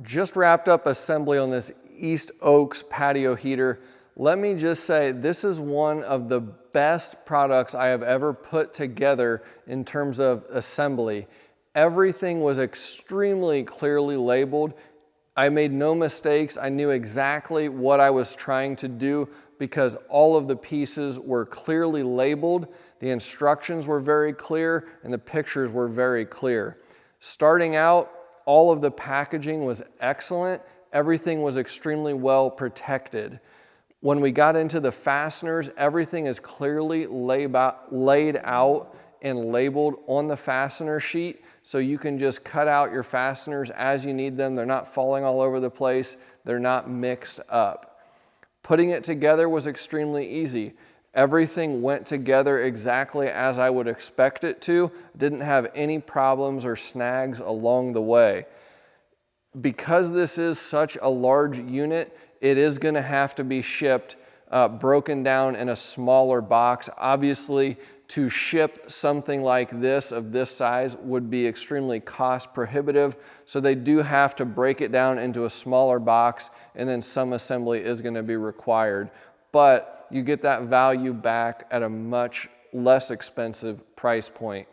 Just wrapped up assembly on this East Oaks patio heater. Let me just say, this is one of the best products I have ever put together in terms of assembly. Everything was extremely clearly labeled. I made no mistakes. I knew exactly what I was trying to do because all of the pieces were clearly labeled. The instructions were very clear and the pictures were very clear. Starting out, all of the packaging was excellent. Everything was extremely well protected. When we got into the fasteners, everything is clearly laid out and labeled on the fastener sheet, so you can just cut out your fasteners as you need them. They're not falling all over the place. They're not mixed up. Putting it together was extremely easy. Everything went together exactly as I would expect it to. Didn't have any problems or snags along the way. Because this is such a large unit, it is going to have to be shipped broken down in a smaller box. Obviously, to ship something like this of this size would be extremely cost prohibitive, so they do have to break it down into a smaller box, and then some assembly is going to be required. But you get that value back at a much less expensive price point.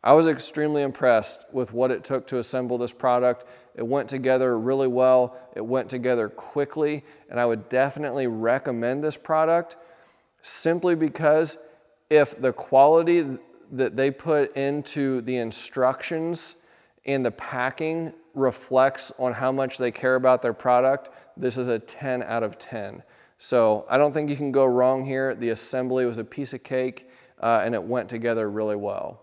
I was extremely impressed with what it took to assemble this product. It went together really well, it went together quickly, and I would definitely recommend this product simply because if the quality that they put into the instructions and the packing reflects on how much they care about their product, this is a 10 out of 10. So I don't think you can go wrong here. The assembly was a piece of cake and it went together really well.